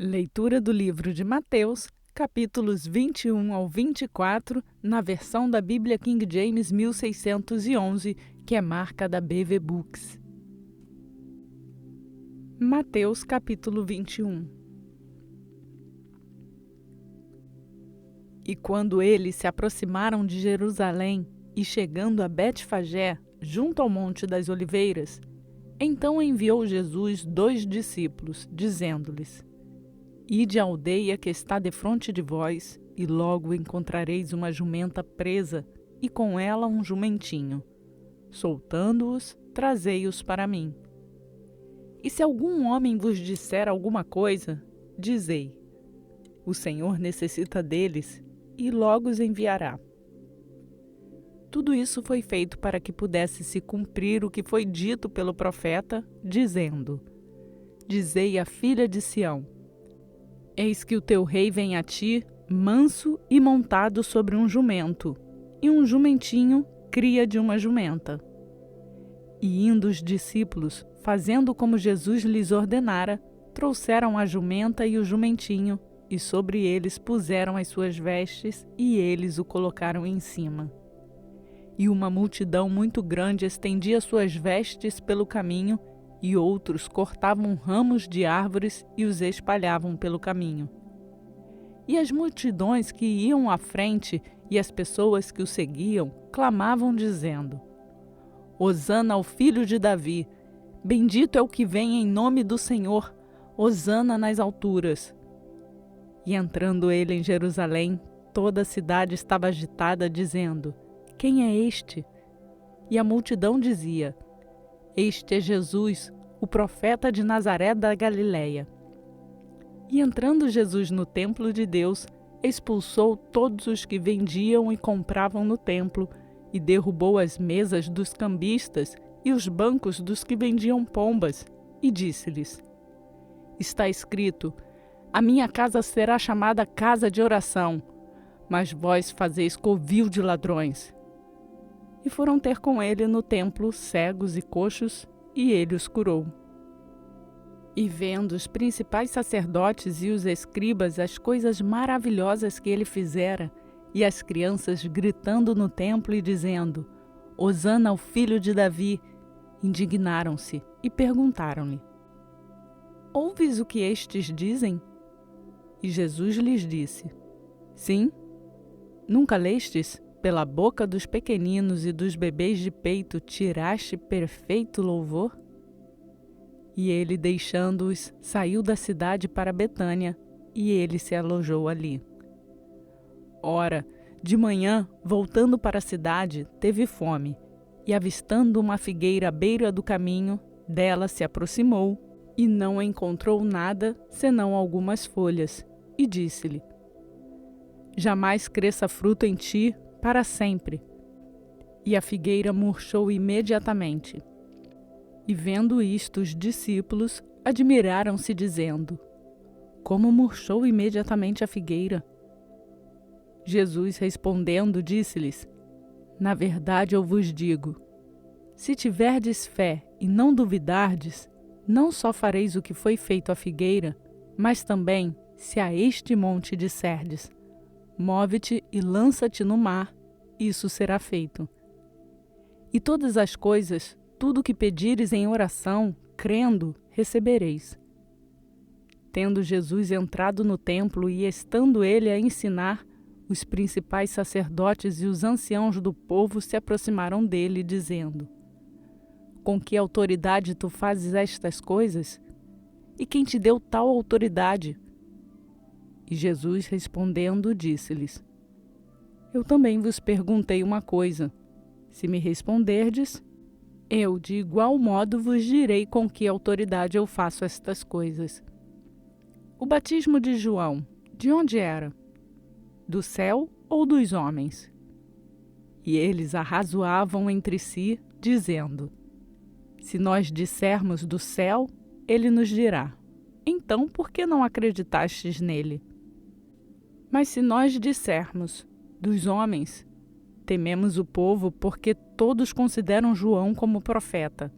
Leitura do livro de Mateus, capítulos 21 ao 24, na versão da Bíblia King James 1611, que é marca da BV Books. Mateus, capítulo 21. E quando eles se aproximaram de Jerusalém e chegando a Betfagé, junto ao Monte das Oliveiras, então enviou Jesus 2 discípulos, dizendo-lhes: Ide à aldeia que está defronte de vós, e logo encontrareis uma jumenta presa, e com ela um jumentinho. Soltando-os, trazei-os para mim. E se algum homem vos disser alguma coisa, dizei: O Senhor necessita deles, e logo os enviará. Tudo isso foi feito para que pudesse se cumprir o que foi dito pelo profeta, dizendo: Dizei à filha de Sião: Eis que o teu rei vem a ti, manso e montado sobre um jumento, e um jumentinho, cria de uma jumenta. E indo os discípulos, fazendo como Jesus lhes ordenara, trouxeram a jumenta e o jumentinho, e sobre eles puseram as suas vestes, e eles o colocaram em cima. E uma multidão muito grande estendia suas vestes pelo caminho, e outros cortavam ramos de árvores e os espalhavam pelo caminho. E as multidões que iam à frente e as pessoas que o seguiam clamavam dizendo: Hosana ao filho de Davi, bendito é o que vem em nome do Senhor, hosana nas alturas. E entrando ele em Jerusalém, toda a cidade estava agitada, dizendo: Quem é este? E a multidão dizia: Este é Jesus, o profeta de Nazaré da Galileia. E entrando Jesus no templo de Deus, expulsou todos os que vendiam e compravam no templo, e derrubou as mesas dos cambistas e os bancos dos que vendiam pombas, e disse-lhes: Está escrito: A minha casa será chamada casa de oração, mas vós fazeis covil de ladrões. E foram ter com ele no templo cegos e coxos, e ele os curou. E vendo os principais sacerdotes e os escribas as coisas maravilhosas que ele fizera, e as crianças gritando no templo e dizendo: Hosana ao filho de Davi, indignaram-se e perguntaram-lhe: Ouves o que estes dizem? E Jesus lhes disse: Sim. Nunca lestes? Pela boca dos pequeninos e dos bebês de peito tiraste perfeito louvor? E ele, deixando-os, saiu da cidade para Betânia, e ele se alojou ali. Ora, de manhã, voltando para a cidade, teve fome, e avistando uma figueira à beira do caminho, dela se aproximou, e não encontrou nada, senão algumas folhas, e disse-lhe: Jamais cresça fruto em ti, para sempre. E a figueira murchou imediatamente. E vendo isto, os discípulos admiraram-se, dizendo: Como murchou imediatamente a figueira? Jesus, respondendo, disse-lhes: Na verdade eu vos digo, se tiverdes fé e não duvidardes, não só fareis o que foi feito à figueira, mas também, se a este monte disserdes: Move-te e lança-te no mar, isso será feito. E todas as coisas, tudo o que pedires em oração, crendo, recebereis. Tendo Jesus entrado no templo e estando ele a ensinar, os principais sacerdotes e os anciãos do povo se aproximaram dele, dizendo: Com que autoridade tu fazes estas coisas? E quem te deu tal autoridade? E Jesus, respondendo, disse-lhes: Eu também vos perguntei uma coisa. Se me responderdes, eu, de igual modo, vos direi com que autoridade eu faço estas coisas. O batismo de João, de onde era? Do céu ou dos homens? E eles arrazoavam entre si, dizendo: Se nós dissermos do céu, ele nos dirá: Então, por que não acreditastes nele? Mas se nós dissermos dos homens, tememos o povo, porque todos consideram João como profeta.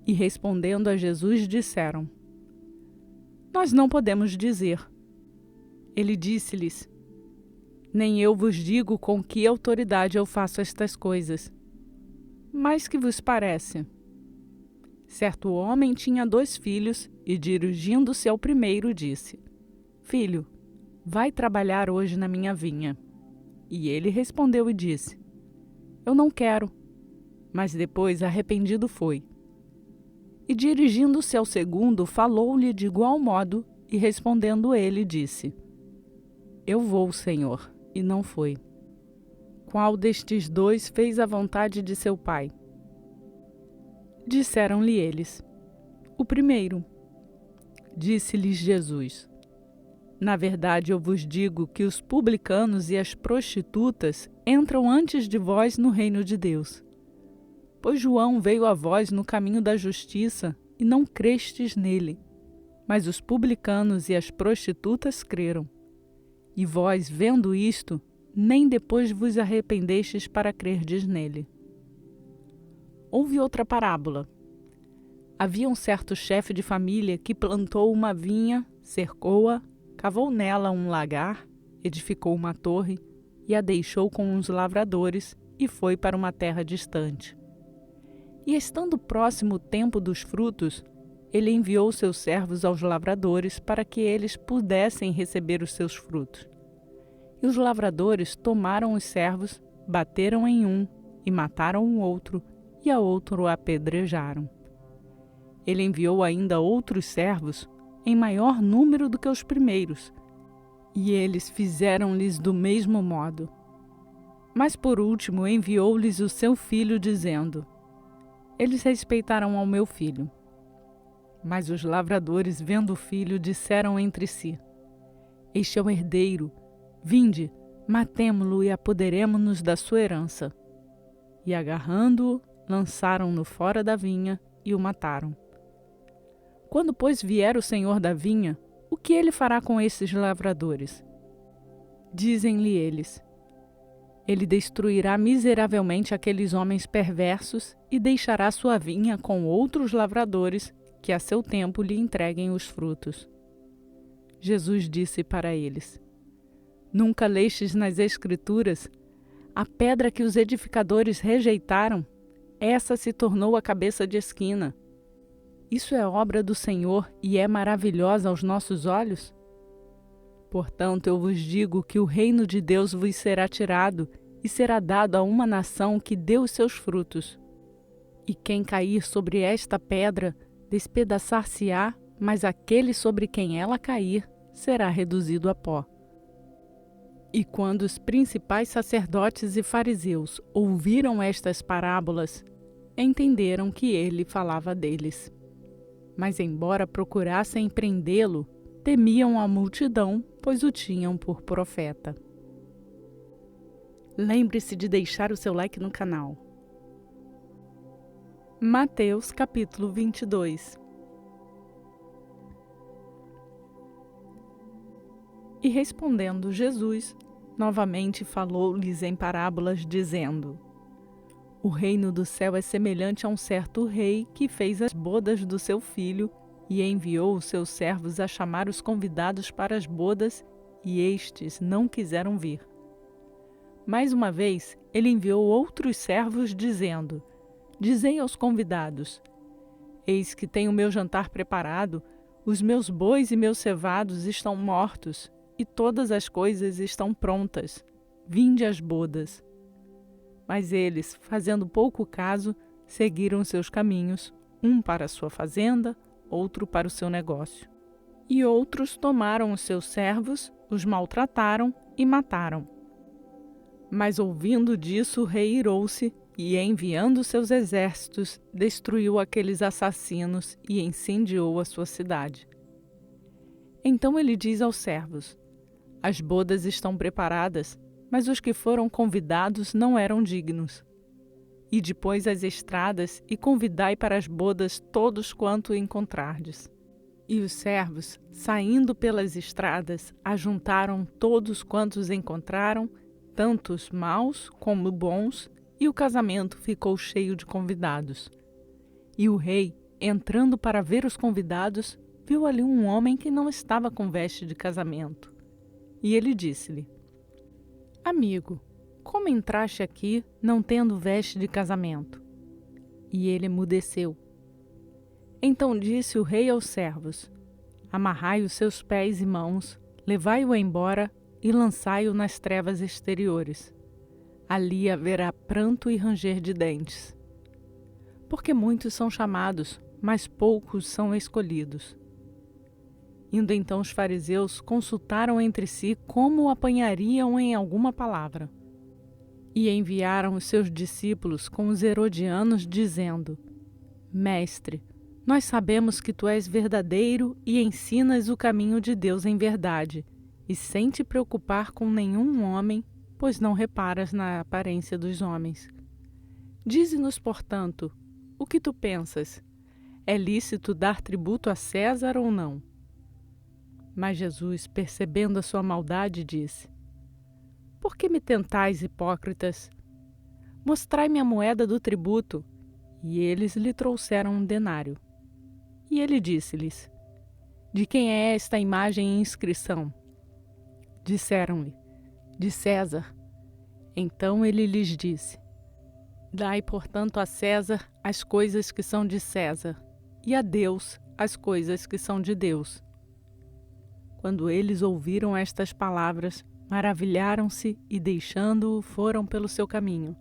E respondendo a Jesus, disseram: Nós não podemos dizer. Ele disse-lhes: Nem eu vos digo com que autoridade eu faço estas coisas. Mas que vos parece? Certo homem tinha 2 filhos e, dirigindo-se ao primeiro, disse: Filho, vai trabalhar hoje na minha vinha. E ele respondeu e disse: Eu não quero. Mas depois arrependido foi. E dirigindo-se ao segundo, falou-lhe de igual modo, e respondendo ele, disse: Eu vou, Senhor, e não foi. Qual destes 2 fez a vontade de seu pai? Disseram-lhe eles: O primeiro. Disse-lhes Jesus: Na verdade eu vos digo que os publicanos e as prostitutas entram antes de vós no reino de Deus. Pois João veio a vós no caminho da justiça e não crestes nele, mas os publicanos e as prostitutas creram. E vós, vendo isto, nem depois vos arrependestes para crerdes nele. Houve outra parábola. Havia um certo chefe de família que plantou uma vinha, cercou-a, cavou nela um lagar, edificou uma torre e a deixou com uns lavradores e foi para uma terra distante. E estando próximo o tempo dos frutos, ele enviou seus servos aos lavradores para que eles pudessem receber os seus frutos. E os lavradores tomaram os servos, bateram em um e mataram o outro, e a outro apedrejaram. Ele enviou ainda outros servos, em maior número do que os primeiros, e eles fizeram-lhes do mesmo modo. Mas por último enviou-lhes o seu filho, dizendo: Eles respeitaram ao meu filho. Mas os lavradores, vendo o filho, disseram entre si: Este é o herdeiro, vinde, matemo-lo e apoderemo-nos da sua herança. E agarrando-o, lançaram-no fora da vinha e o mataram. Quando, pois, vier o senhor da vinha, o que ele fará com esses lavradores? Dizem-lhe eles: Ele destruirá miseravelmente aqueles homens perversos e deixará sua vinha com outros lavradores que a seu tempo lhe entreguem os frutos. Jesus disse para eles: Nunca lestes nas Escrituras: A pedra que os edificadores rejeitaram, essa se tornou a cabeça de esquina. Isso é obra do Senhor e é maravilhosa aos nossos olhos? Portanto, eu vos digo que o reino de Deus vos será tirado e será dado a uma nação que deu os seus frutos. E quem cair sobre esta pedra, despedaçar-se-á, mas aquele sobre quem ela cair, será reduzido a pó. E quando os principais sacerdotes e fariseus ouviram estas parábolas, entenderam que ele falava deles. Mas, embora procurassem prendê-lo, temiam a multidão, pois o tinham por profeta. Lembre-se de deixar o seu like no canal. Mateus capítulo 22. E respondendo Jesus, novamente falou-lhes em parábolas, dizendo: O reino do céu é semelhante a um certo rei que fez as bodas do seu filho e enviou os seus servos a chamar os convidados para as bodas, e estes não quiseram vir. Mais uma vez, ele enviou outros servos, dizendo: Dizei aos convidados: Eis que tenho o meu jantar preparado, os meus bois e meus cevados estão mortos, e todas as coisas estão prontas. Vinde às bodas. Mas eles, fazendo pouco caso, seguiram seus caminhos, um para a sua fazenda, outro para o seu negócio. E outros tomaram os seus servos, os maltrataram e mataram. Mas ouvindo disso, o rei irou-se e, enviando seus exércitos, destruiu aqueles assassinos e incendiou a sua cidade. Então ele diz aos servos: As bodas estão preparadas, mas os que foram convidados não eram dignos. E depois as estradas, e convidai para as bodas todos quanto encontrardes. E os servos, saindo pelas estradas, ajuntaram todos quantos encontraram, tanto os maus como bons, e o casamento ficou cheio de convidados. E o rei, entrando para ver os convidados, viu ali um homem que não estava com veste de casamento. E ele disse-lhe: Amigo, como entraste aqui não tendo veste de casamento? E ele emudeceu. Então disse o rei aos servos: Amarrai os seus pés e mãos, levai-o embora e lançai-o nas trevas exteriores. Ali haverá pranto e ranger de dentes. Porque muitos são chamados, mas poucos são escolhidos. Indo então os fariseus, consultaram entre si como o apanhariam em alguma palavra. E enviaram os seus discípulos com os herodianos, dizendo: Mestre, nós sabemos que tu és verdadeiro e ensinas o caminho de Deus em verdade, e sem te preocupar com nenhum homem, pois não reparas na aparência dos homens. Dize-nos, portanto, o que tu pensas? É lícito dar tributo a César ou não? Mas Jesus, percebendo a sua maldade, disse: Por que me tentais, hipócritas? Mostrai-me a moeda do tributo. E eles lhe trouxeram um denário. E ele disse-lhes: De quem é esta imagem e inscrição? Disseram-lhe: De César. Então ele lhes disse: Dai, portanto, a César as coisas que são de César, e a Deus as coisas que são de Deus. Quando eles ouviram estas palavras, maravilharam-se e, deixando-o, foram pelo seu caminho.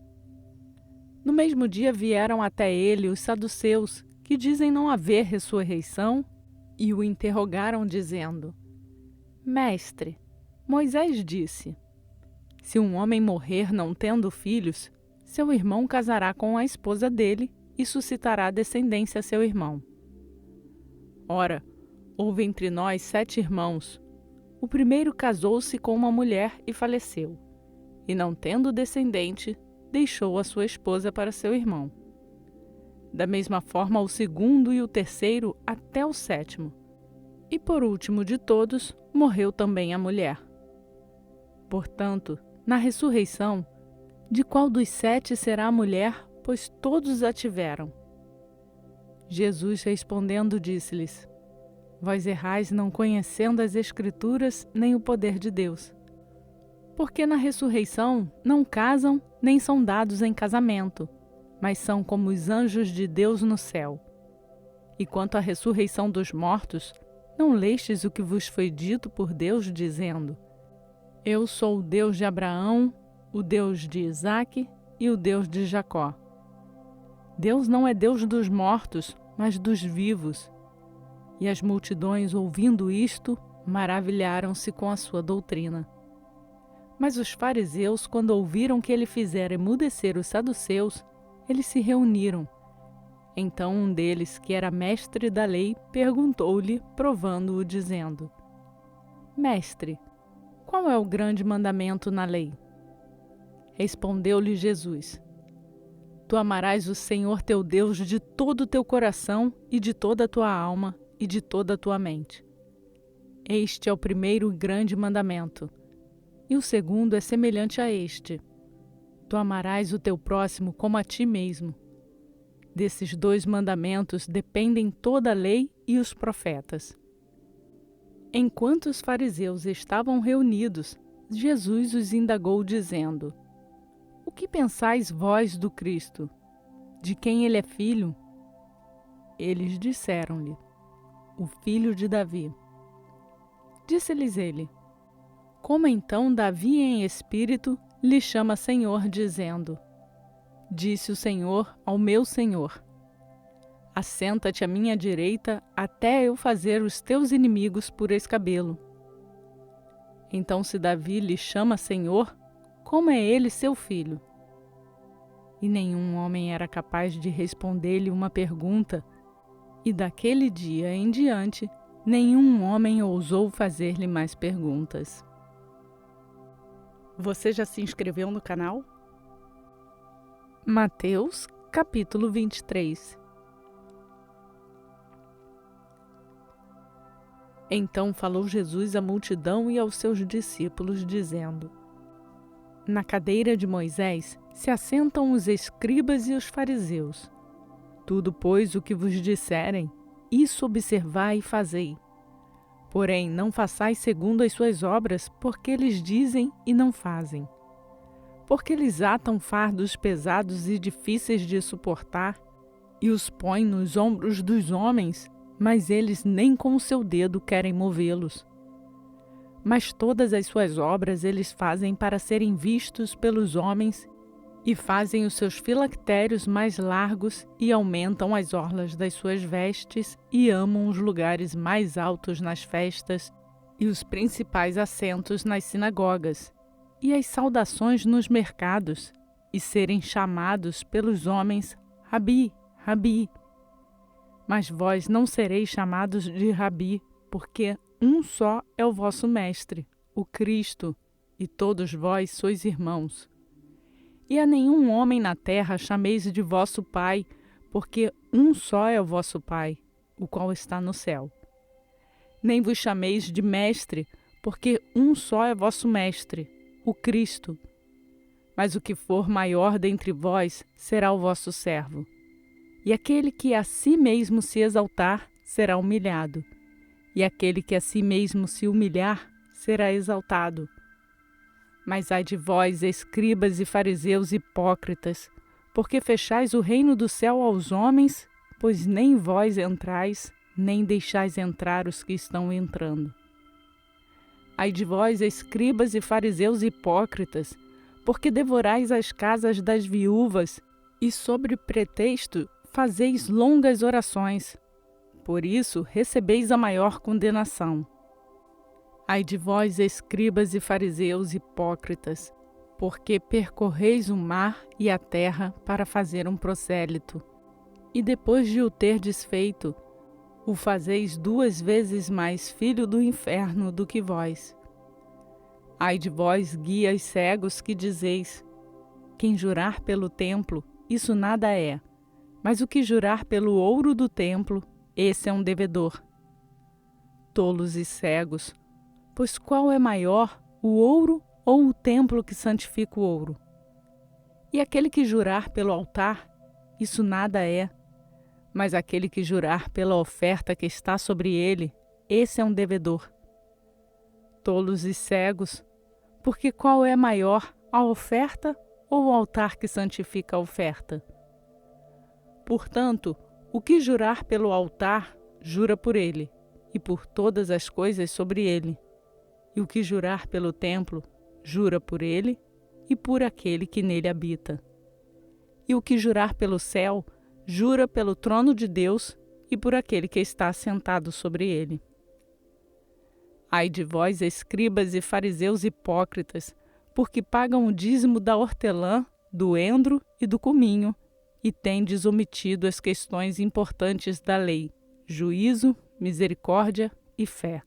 No mesmo dia vieram até ele os saduceus, que dizem não haver ressurreição, e o interrogaram, dizendo: Mestre, Moisés disse: Se um homem morrer não tendo filhos, seu irmão casará com a esposa dele e suscitará descendência a seu irmão. Ora, houve entre nós 7 irmãos. O primeiro casou-se com uma mulher e faleceu, e não tendo descendente, deixou a sua esposa para seu irmão. Da mesma forma, o segundo e o terceiro até o 7º. E por último de todos, morreu também a mulher. Portanto, na ressurreição, de qual dos 7 será a mulher, pois todos a tiveram? Jesus respondendo disse-lhes: Vós errais não conhecendo as Escrituras nem o poder de Deus. Porque na ressurreição não casam nem são dados em casamento, mas são como os anjos de Deus no céu. E quanto à ressurreição dos mortos, não lestes o que vos foi dito por Deus, dizendo: Eu sou o Deus de Abraão, o Deus de Isaque e o Deus de Jacó. Deus não é Deus dos mortos, mas dos vivos. E as multidões, ouvindo isto, maravilharam-se com a sua doutrina. Mas os fariseus, quando ouviram que ele fizera emudecer os saduceus, eles se reuniram. Então um deles, que era mestre da lei, perguntou-lhe, provando-o, dizendo: Mestre, qual é o grande mandamento na lei? Respondeu-lhe Jesus: Tu amarás o Senhor teu Deus de todo o teu coração e de toda a tua alma e de toda a tua mente. Este é o primeiro e grande mandamento. E o segundo é semelhante a este: Tu amarás o teu próximo como a ti mesmo. Desses 2 mandamentos dependem toda a lei e os profetas. Enquanto os fariseus estavam reunidos, Jesus os indagou, dizendo: O que pensais vós do Cristo? De quem ele é filho? Eles disseram-lhe: O filho de Davi. Disse-lhes ele: Como então Davi em espírito lhe chama Senhor, dizendo: Disse o Senhor ao meu Senhor: Assenta-te à minha direita, até eu fazer os teus inimigos por escabelo. Então, se Davi lhe chama Senhor, como é ele seu filho? E nenhum homem era capaz de responder-lhe uma pergunta, e daquele dia em diante, nenhum homem ousou fazer-lhe mais perguntas. Você já se inscreveu no canal? Mateus, capítulo 23. Então falou Jesus à multidão e aos seus discípulos, dizendo: Na cadeira de Moisés se assentam os escribas e os fariseus. Tudo, pois, o que vos disserem, isso observai e fazei. Porém, não façais segundo as suas obras, porque eles dizem e não fazem. Porque eles atam fardos pesados e difíceis de suportar, e os põem nos ombros dos homens, mas eles nem com o seu dedo querem movê-los. Mas todas as suas obras eles fazem para serem vistos pelos homens, e fazem os seus filactérios mais largos, e aumentam as orlas das suas vestes, e amam os lugares mais altos nas festas, e os principais assentos nas sinagogas, e as saudações nos mercados, e serem chamados pelos homens Rabi, Rabi. Mas vós não sereis chamados de Rabi, porque um só é o vosso Mestre, o Cristo, e todos vós sois irmãos. E a nenhum homem na terra chameis de vosso Pai, porque um só é o vosso Pai, o qual está no céu. Nem vos chameis de Mestre, porque um só é vosso Mestre, o Cristo. Mas o que for maior dentre vós será o vosso servo. E aquele que a si mesmo se exaltar será humilhado, e aquele que a si mesmo se humilhar será exaltado. Mas ai de vós, escribas e fariseus hipócritas, porque fechais o reino do céu aos homens, pois nem vós entrais, nem deixais entrar os que estão entrando. Ai de vós, escribas e fariseus hipócritas, porque devorais as casas das viúvas, e sobre pretexto fazeis longas orações. Por isso recebeis a maior condenação. Ai de vós, escribas e fariseus hipócritas, porque percorreis o mar e a terra para fazer um prosélito, e depois de o terdes feito, o fazeis 2 vezes mais filho do inferno do que vós. Ai de vós, guias cegos, que dizeis: quem jurar pelo templo, isso nada é, mas o que jurar pelo ouro do templo, esse é um devedor. Tolos e cegos, pois qual é maior, o ouro ou o templo que santifica o ouro? E aquele que jurar pelo altar, isso nada é, mas aquele que jurar pela oferta que está sobre ele, esse é um devedor. Tolos e cegos, porque qual é maior, a oferta ou o altar que santifica a oferta? Portanto, o que jurar pelo altar, jura por ele, e por todas as coisas sobre ele. E o que jurar pelo templo, jura por ele e por aquele que nele habita. E o que jurar pelo céu, jura pelo trono de Deus e por aquele que está assentado sobre ele. Ai de vós, escribas e fariseus hipócritas, porque pagam o dízimo da hortelã, do endro e do cominho, e tendes omitido as questões importantes da lei, juízo, misericórdia e fé.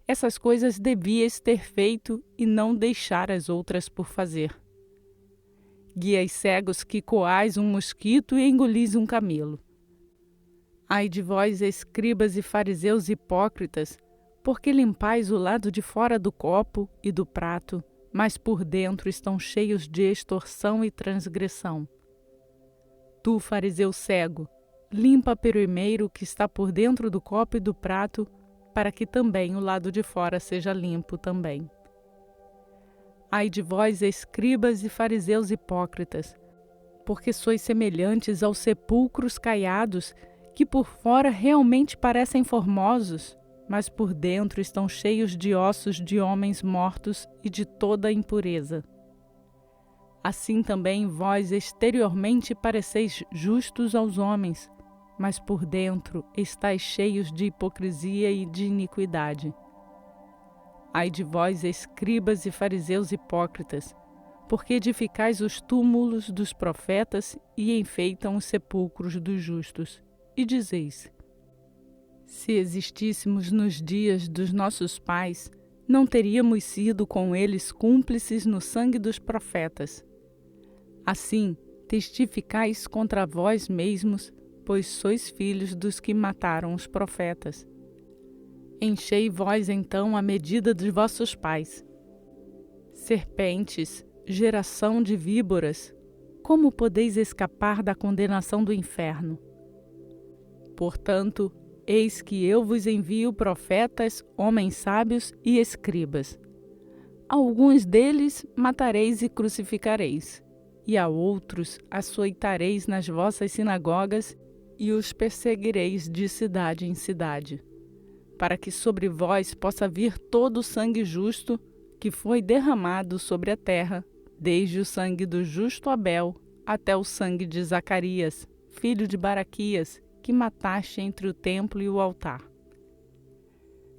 Essas coisas devíeis ter feito e não deixar as outras por fazer. Guias cegos que coais um mosquito e engolis um camelo. Ai de vós, escribas e fariseus hipócritas, porque limpais o lado de fora do copo e do prato, mas por dentro estão cheios de extorsão e transgressão. Tu, fariseu cego, limpa primeiro o que está por dentro do copo e do prato, para que também o lado de fora seja limpo também. Ai de vós, escribas e fariseus hipócritas, porque sois semelhantes aos sepulcros caiados, que por fora realmente parecem formosos, mas por dentro estão cheios de ossos de homens mortos e de toda a impureza. Assim também vós exteriormente pareceis justos aos homens, mas por dentro estáis cheios de hipocrisia e de iniquidade. Ai de vós, escribas e fariseus hipócritas, porque edificais os túmulos dos profetas e enfeitam os sepulcros dos justos, e dizeis: se existíssemos nos dias dos nossos pais, não teríamos sido com eles cúmplices no sangue dos profetas. Assim, testificais contra vós mesmos, pois sois filhos dos que mataram os profetas. Enchei vós então a medida dos vossos pais. Serpentes, geração de víboras, como podeis escapar da condenação do inferno? Portanto, eis que eu vos envio profetas, homens sábios e escribas. Alguns deles matareis e crucificareis, e a outros açoitareis nas vossas sinagogas e os perseguireis de cidade em cidade, para que sobre vós possa vir todo o sangue justo que foi derramado sobre a terra, desde o sangue do justo Abel até o sangue de Zacarias, filho de Baraquias, que mataste entre o templo e o altar.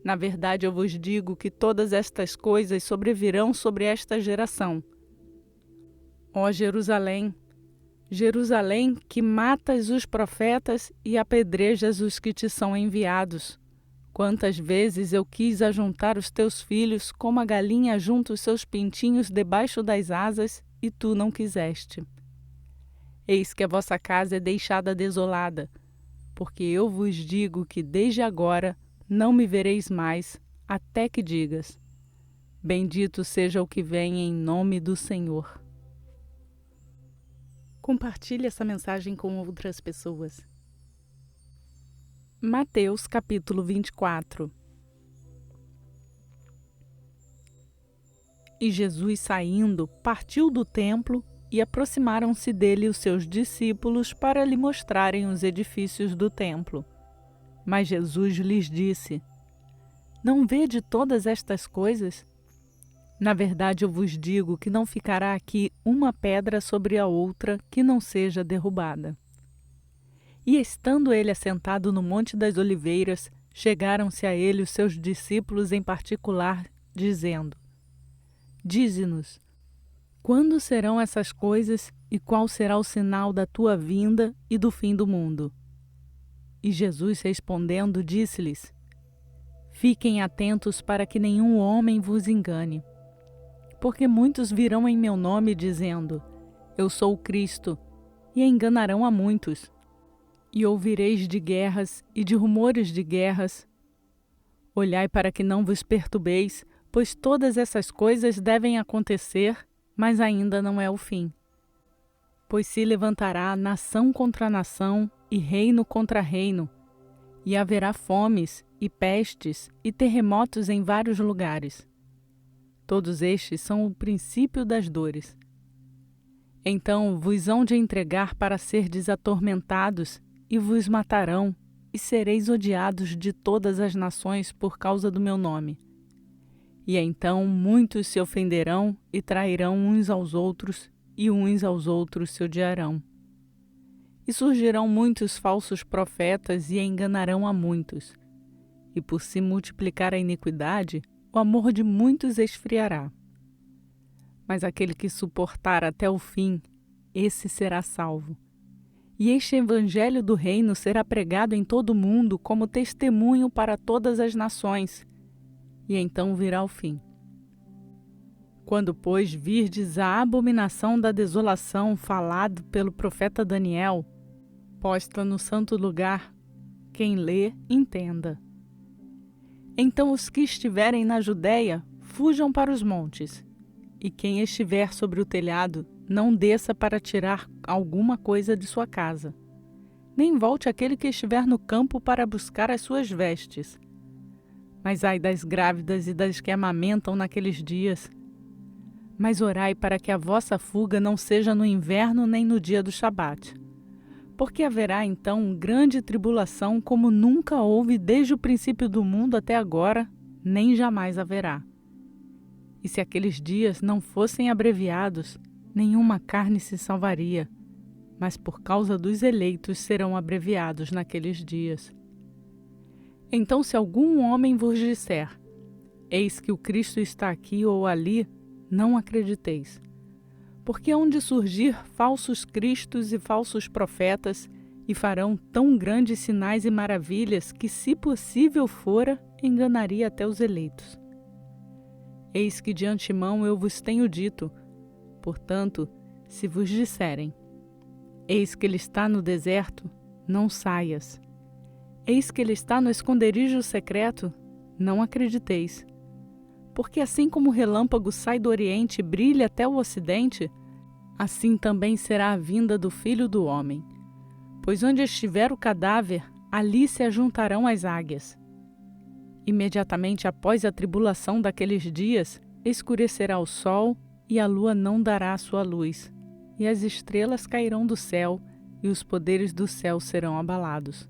Na verdade, eu vos digo que todas estas coisas sobrevirão sobre esta geração. Ó Jerusalém, Jerusalém, que matas os profetas e apedrejas os que te são enviados. Quantas vezes eu quis ajuntar os teus filhos, como a galinha junta os seus pintinhos debaixo das asas, e tu não quiseste. Eis que a vossa casa é deixada desolada, porque eu vos digo que desde agora não me vereis mais, até que digas: bendito seja o que vem em nome do Senhor. Compartilhe essa mensagem com outras pessoas. Mateus capítulo 24. E Jesus, saindo, partiu do templo, e aproximaram-se dele os seus discípulos para lhe mostrarem os edifícios do templo. Mas Jesus lhes disse: não vede todas estas coisas? Na verdade, eu vos digo que não ficará aqui uma pedra sobre a outra que não seja derrubada. E estando ele assentado no Monte das Oliveiras, chegaram-se a ele os seus discípulos em particular, dizendo: dize-nos, quando serão essas coisas e qual será o sinal da tua vinda e do fim do mundo? E Jesus respondendo disse-lhes: fiquem atentos para que nenhum homem vos engane. Porque muitos virão em meu nome dizendo: eu sou o Cristo, e enganarão a muitos. E ouvireis de guerras e de rumores de guerras. Olhai para que não vos perturbeis, pois todas essas coisas devem acontecer, mas ainda não é o fim. Pois se levantará nação contra nação e reino contra reino, e haverá fomes e pestes e terremotos em vários lugares. Todos estes são o princípio das dores. Então vos hão de entregar para serdes atormentados, e vos matarão, e sereis odiados de todas as nações por causa do meu nome. E então muitos se ofenderão e trairão uns aos outros, e uns aos outros se odiarão. E surgirão muitos falsos profetas e enganarão a muitos. E por se multiplicar a iniquidade, o amor de muitos esfriará. Mas aquele que suportar até o fim, esse será salvo. E este evangelho do reino será pregado em todo o mundo como testemunho para todas as nações, e então virá o fim. Quando, pois, virdes a abominação da desolação falado pelo profeta Daniel, posta no santo lugar, quem lê, entenda. Então os que estiverem na Judéia, fujam para os montes, e quem estiver sobre o telhado, não desça para tirar alguma coisa de sua casa. Nem volte aquele que estiver no campo para buscar as suas vestes. Mas ai das grávidas e das que amamentam naqueles dias. Mas orai para que a vossa fuga não seja no inverno nem no dia do Shabat. Porque haverá então grande tribulação como nunca houve desde o princípio do mundo até agora, nem jamais haverá. E se aqueles dias não fossem abreviados, nenhuma carne se salvaria, mas por causa dos eleitos serão abreviados naqueles dias. Então, se algum homem vos disser: eis que o Cristo está aqui ou ali, não acrediteis. Porque hão de surgir falsos cristos e falsos profetas, e farão tão grandes sinais e maravilhas que, se possível fora, enganaria até os eleitos. Eis que de antemão eu vos tenho dito. Portanto, se vos disserem: eis que ele está no deserto, não saias. Eis que ele está no esconderijo secreto, não acrediteis. Porque assim como o relâmpago sai do oriente e brilha até o ocidente, assim também será a vinda do Filho do Homem. Pois onde estiver o cadáver, ali se ajuntarão as águias. Imediatamente após a tribulação daqueles dias, escurecerá o sol e a lua não dará a sua luz, e as estrelas cairão do céu, e os poderes do céu serão abalados.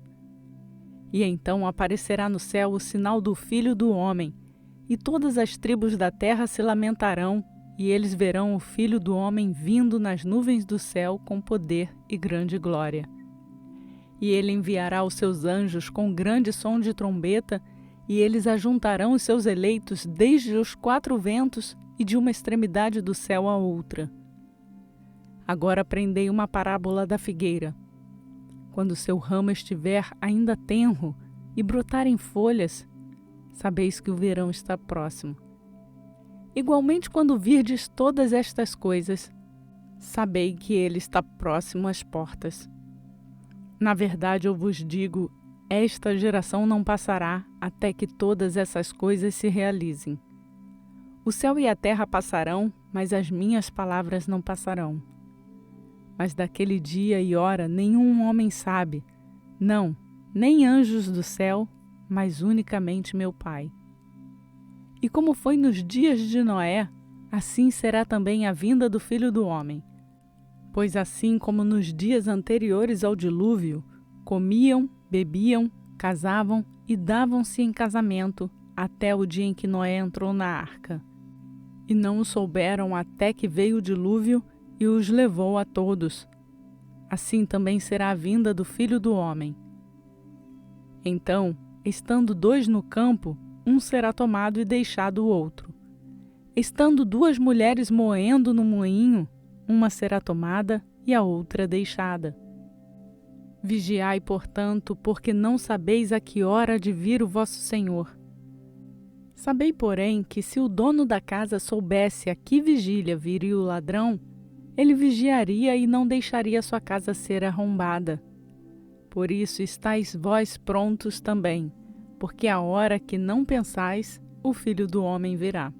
E então aparecerá no céu o sinal do Filho do Homem, e todas as tribos da terra se lamentarão, e eles verão o Filho do Homem vindo nas nuvens do céu com poder e grande glória. E ele enviará os seus anjos com grande som de trombeta, e eles ajuntarão os seus eleitos desde os quatro ventos e de uma extremidade do céu à outra. Agora aprendei uma parábola da figueira. Quando seu ramo estiver ainda tenro e brotarem folhas, sabeis que o verão está próximo. Igualmente, quando virdes todas estas coisas, sabei que ele está próximo às portas. Na verdade, eu vos digo, esta geração não passará até que todas essas coisas se realizem. O céu e a terra passarão, mas as minhas palavras não passarão. Mas daquele dia e hora nenhum homem sabe, não, nem anjos do céu, mas unicamente meu Pai. E como foi nos dias de Noé, assim será também a vinda do Filho do Homem. Pois assim como nos dias anteriores ao dilúvio, comiam, bebiam, casavam e davam-se em casamento até o dia em que Noé entrou na arca. E não o souberam até que veio o dilúvio e os levou a todos. Assim também será a vinda do Filho do Homem. Então, estando dois no campo, um será tomado e deixado o outro. Estando duas mulheres moendo no moinho, uma será tomada e a outra deixada. Vigiai, portanto, porque não sabeis a que hora há de vir o vosso Senhor. Sabei, porém, que se o dono da casa soubesse a que vigília viria o ladrão, ele vigiaria e não deixaria sua casa ser arrombada. Por isso estáis vós prontos também, porque a hora que não pensais, o Filho do Homem virá.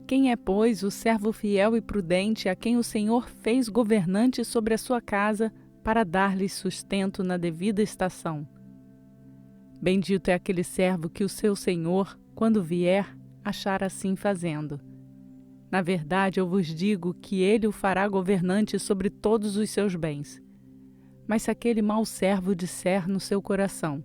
Quem é, pois, o servo fiel e prudente a quem o Senhor fez governante sobre a sua casa para dar-lhe sustento na devida estação? Bendito é aquele servo que o seu Senhor, quando vier, achar assim fazendo. Na verdade, eu vos digo que ele o fará governante sobre todos os seus bens. Mas se aquele mau servo disser no seu coração,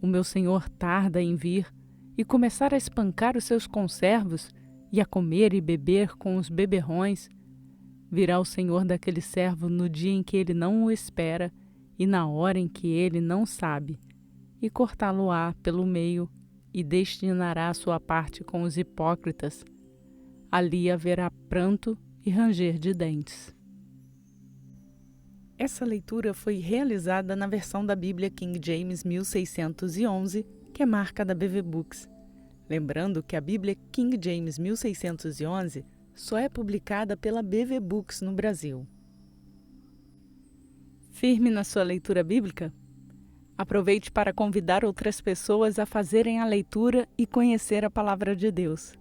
o meu senhor tarda em vir, e começar a espancar os seus conservos, e a comer e beber com os beberrões, virá o senhor daquele servo no dia em que ele não o espera, e na hora em que ele não sabe, e cortá-lo-á pelo meio, e destinará a sua parte com os hipócritas. Ali haverá pranto e ranger de dentes. Essa leitura foi realizada na versão da Bíblia King James 1611, que é marca da BV Books. Lembrando que a Bíblia King James 1611 só é publicada pela BV Books no Brasil. Firme na sua leitura bíblica? Aproveite para convidar outras pessoas a fazerem a leitura e conhecer a Palavra de Deus.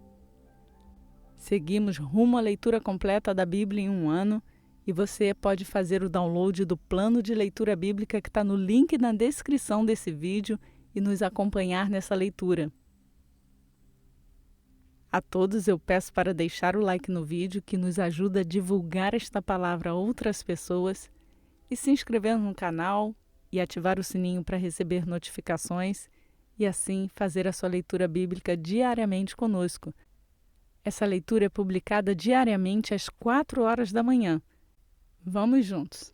Seguimos rumo à leitura completa da Bíblia em um ano e você pode fazer o download do plano de leitura bíblica que está no link na descrição desse vídeo e nos acompanhar nessa leitura. A todos eu peço para deixar o like no vídeo, que nos ajuda a divulgar esta palavra a outras pessoas, e se inscrever no canal e ativar o sininho para receber notificações e assim fazer a sua leitura bíblica diariamente conosco. Essa leitura é publicada diariamente às 4 horas da manhã. Vamos juntos!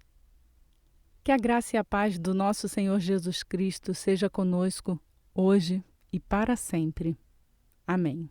Que a graça e a paz do nosso Senhor Jesus Cristo seja conosco, hoje e para sempre. Amém.